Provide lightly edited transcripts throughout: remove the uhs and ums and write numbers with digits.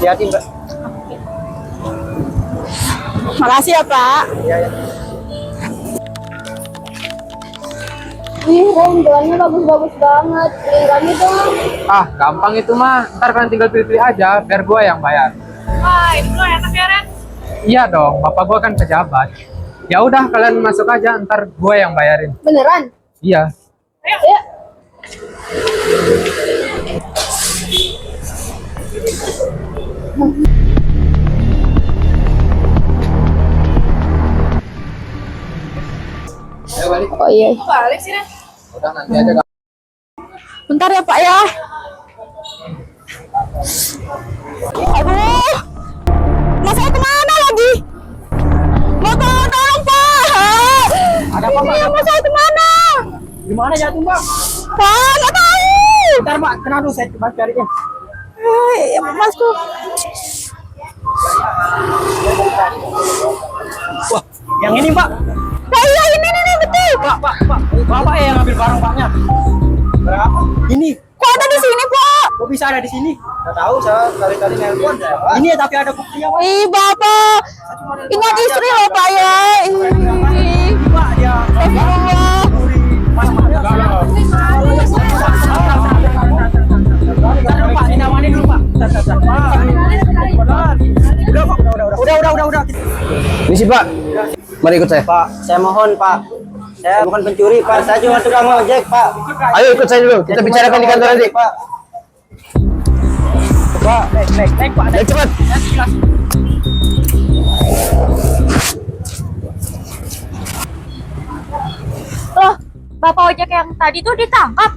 Hati-hati, Mbak. Makasih ya, Pak. Iya, ya. Wih, Ren, jualnya bagus-bagus banget. Beliin kami dong. Ah, gampang itu mah. Ntar kalian tinggal pilih-pilih aja, biar gue yang bayar. Wah, itu enak ya, Ren. Iya dong, bapak gue kan pejabat. Ya udah, kalian masuk aja, ntar gue yang bayarin. Beneran? Iya. Ayo. Ya. Ayo balik. Oh iya. Kok balik sih, Ren? Udah nanti aja. Bentar ya, Pak ya. Aduh. Mas saya kemana lagi? Mau tolong, Pak. Ada apa, Mbak? Mas saya kemana? Gimana jatuh, Mbak? Pak, nggak tahu. Ntar, Mbak, kena dulu saya coba cariin. Masku. Wah, yang ini, Mbak. Pak, iya ini betul. Pak. Bapak yang ngambil barang Paknya. Berapa? Ini. Kok ada di sini, Pak? Kok bisa ada di sini? Nggak tahu, saya kali-kali nelpon. Ini tapi ada buktinya, Pak. Ih, Bapak. Ingat istri loh, Pak ya. Ih. Pak, dia. Astagfirullah. Pak, dinamani dulu, Pak. Udah. Ini sih Pak, mari ikut saya. Pak, saya mohon, Pak. Saya bukan pencuri, Pak. Saya cuma tukang ojek, Pak. Ayo ikut saya dulu, kita bicarakan di kantor nanti. Pak. Pak, naik, Pak. Naik cepat. Loh, Bapak ojek yang tadi tuh ditangkap.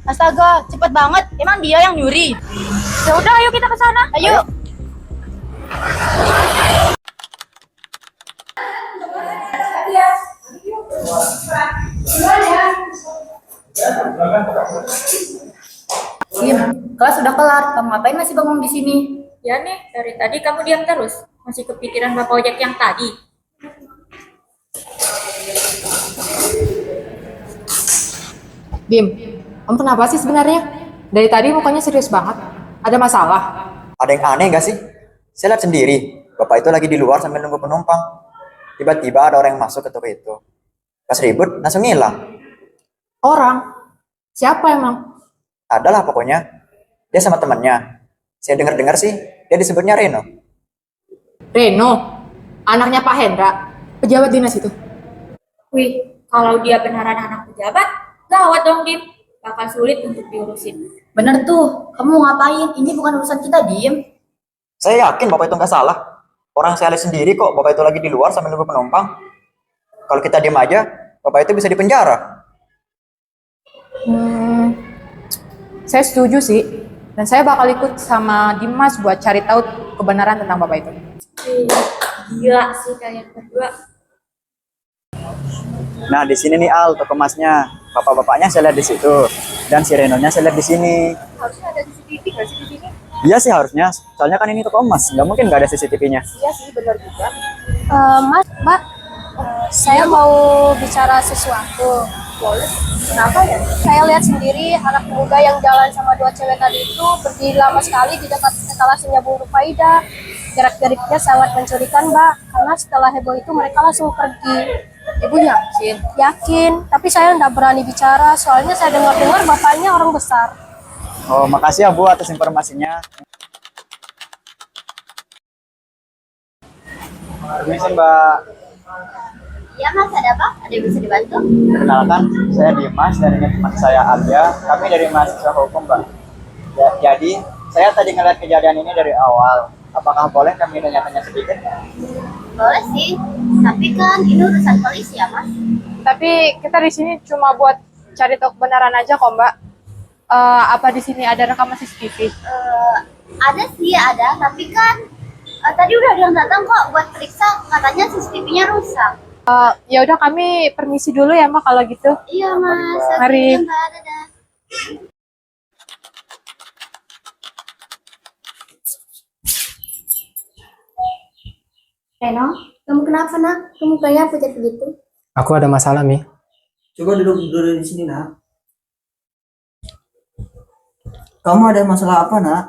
Astaga, cepet banget. Emang dia yang nyuri. Ya udah, ayo kita ke sana. Ayo. Sim, kelas sudah kelar. Kamu ngapain masih bangun di sini? Ya nih, dari tadi kamu diam terus. Masih kepikiran Bapak ojek yang tadi. Bim, kamu kenapa sih sebenarnya? Dari tadi mukanya serius banget. Ada masalah? Ada yang aneh gak sih? Saya lihat sendiri, bapak itu lagi di luar sambil nunggu penumpang. Tiba-tiba ada orang yang masuk ke toko itu. Pas ribut, langsung ngilang. Orang? Siapa emang? Adalah pokoknya. Dia sama temannya. Saya dengar-dengar sih, dia disebutnya Reno. Reno? Anaknya Pak Hendra? Pejabat dinas itu? Wih, kalau dia beneran anak pejabat, gawat dong, Dim. Bakal sulit untuk diurusin. Bener tuh, kamu mau ngapain? Ini bukan urusan kita, Dim. Saya yakin bapak itu nggak salah. Orang saya lihat sendiri kok, bapak itu lagi di luar sambil nunggu penumpang. Kalau kita diam aja, bapak itu bisa dipenjara. Saya setuju sih. Dan saya bakal ikut sama Dimas buat cari tahu kebenaran tentang bapak itu. Gila sih kalian berdua. Nah, di sini nih Al, toko emasnya. Bapak-bapaknya saya lihat di situ. Dan si Renonya saya lihat di sini. Harusnya ada CCTV nggak sih di sini? Iya sih harusnya. Soalnya kan ini toko emas, nggak mungkin nggak ada CCTV-nya. Iya sih, benar juga. Mas, Mbak, saya mau bicara sesuatu. Boleh. Kenapa ya? Saya lihat sendiri anak muda yang jalan sama dua cewek tadi itu berdiri lama sekali di dekat etalasenya Bu Rufaida. Gerak-geriknya sangat mencurigakan, Mbak. Karena setelah heboh itu mereka langsung pergi. Ibu yakin? Yakin, tapi saya nggak berani bicara. Soalnya saya dengar-dengar bapaknya orang besar. Oh, makasih ya Bu atas informasinya. Permisi Mbak. Iya Mas, ada apa? Ada yang bisa dibantu? Perkenalkan, saya Dimas dan ini teman saya Alia. Kami dari mahasiswa hukum, Mbak. Ya, jadi, saya tadi ngeliat kejadian ini dari awal. Apakah boleh kami tanya-tanya sedikit? Boleh sih, tapi kan ini urusan polisi ya Mas. Tapi kita di sini cuma buat cari tahu kebenaran aja kok, Mbak. Apa di sini ada rekaman CCTV? Ada sih, ada. Tapi kan tadi udah ada yang datang kok buat periksa. Katanya CCTV-nya rusak. Ya udah kami permisi dulu ya, Mbak kalau gitu. Iya Mas. Mari. Oke, Mbak. Dadah. Reno, kamu kenapa nak? Kamu kayak pucat begitu? Aku ada masalah, Mi. Coba duduk dulu di sini, Nak. Kamu ada masalah apa, Nak?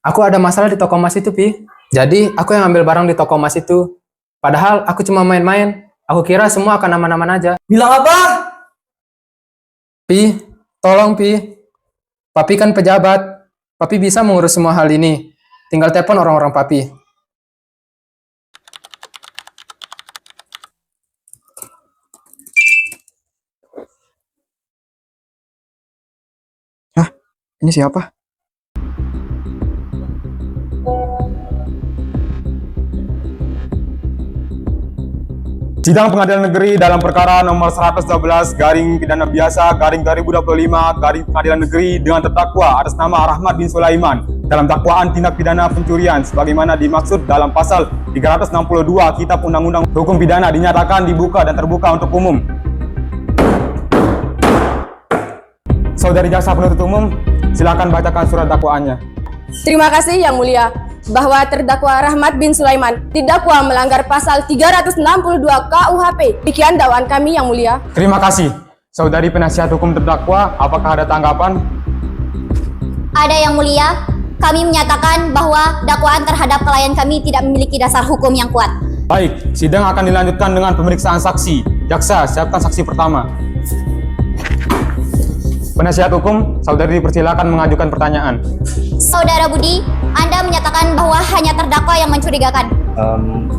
Aku ada masalah di toko emas itu, Pi. Jadi, aku yang ambil barang di toko emas itu. Padahal aku cuma main-main. Aku kira semua akan aman-aman aja. Bilang apa? Pi, tolong, Pi. Papi kan pejabat. Papi bisa mengurus semua hal ini. Tinggal telepon orang-orang Papi. Ini siapa? Sidang Pengadilan Negeri dalam perkara nomor 112 garing pidana biasa garing 2025 garing Pengadilan Negeri dengan terdakwa atas nama Rahmat bin Sulaiman dalam dakwaan tindak pidana pencurian sebagaimana dimaksud dalam pasal 362 Kitab Undang-Undang Hukum Pidana dinyatakan dibuka dan terbuka untuk umum. Saudari Jaksa Penuntut Umum, silakan bacakan surat dakwaannya. Terima kasih Yang Mulia, bahwa terdakwa Rahmat bin Sulaiman didakwa melanggar pasal 362 KUHP. Demikian dakwaan kami Yang Mulia. Terima kasih. Saudari penasihat hukum terdakwa, apakah ada tanggapan? Ada Yang Mulia, kami menyatakan bahwa dakwaan terhadap klien kami tidak memiliki dasar hukum yang kuat. Baik, sidang akan dilanjutkan dengan pemeriksaan saksi. Jaksa, siapkan saksi pertama. Penasihat hukum, saudari dipersilakan mengajukan pertanyaan. Saudara Budi, Anda menyatakan bahwa hanya terdakwa yang mencurigakan.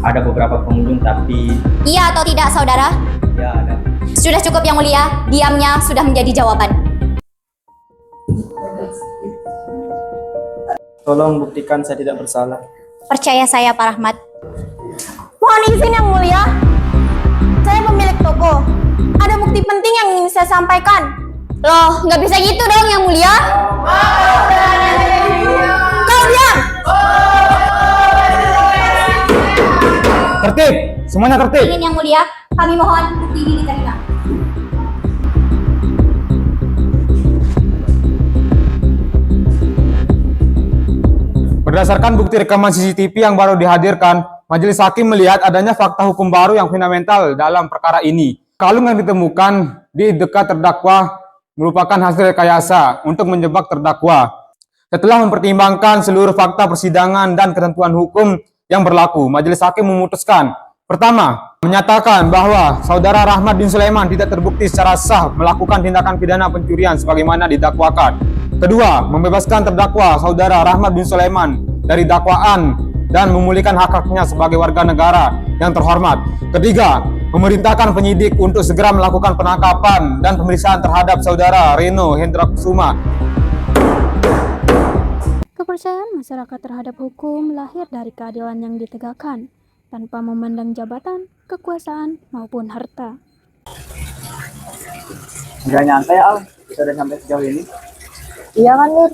Ada beberapa pengunjung tapi Iya atau tidak, saudara? ya ada. Sudah cukup Yang Mulia, diamnya sudah menjadi jawaban. Tolong buktikan saya tidak bersalah. Percaya saya, Pak Rahmat. Mohon izin Yang Mulia, saya pemilik toko. Ada bukti penting yang ingin saya sampaikan. Loh, nggak bisa gitu dong Yang Mulia. Kau diam! Tertib, semuanya tertib. Ingin Yang Mulia, kami mohon bukti ini diterima. Berdasarkan bukti rekaman CCTV yang baru dihadirkan, Majelis Hakim melihat adanya fakta hukum baru yang fundamental dalam perkara ini. Kalung yang ditemukan di dekat terdakwa merupakan hasil rekayasa untuk menjebak terdakwa. Setelah mempertimbangkan seluruh fakta persidangan dan ketentuan hukum yang berlaku, Majelis Hakim memutuskan, pertama, menyatakan bahwa Saudara Rahmat bin Sulaiman tidak terbukti secara sah melakukan tindakan pidana pencurian sebagaimana didakwakan. Kedua, membebaskan terdakwa Saudara Rahmat bin Sulaiman dari dakwaan dan memulihkan hak-haknya sebagai warga negara yang terhormat. Ketiga, memerintahkan penyidik untuk segera melakukan penangkapan dan pemeriksaan terhadap Saudara Reno Hendra Kusuma. Kepercayaan masyarakat terhadap hukum lahir dari keadilan yang ditegakkan, tanpa memandang jabatan, kekuasaan, maupun harta. Nggak nyampe ya, Al. Kita udah sampai sejauh ini. Iya kan, Nur?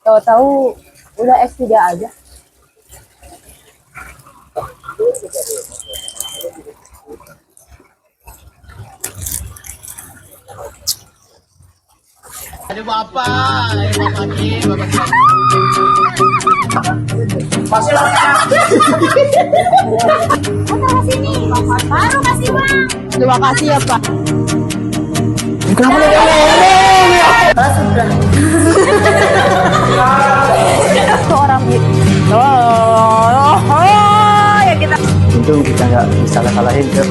Tahu-tahu udah S3 aja. Baru kasih uang. Terima kasih ya Pak. Untung kita nggak bisa kalahin, Cep.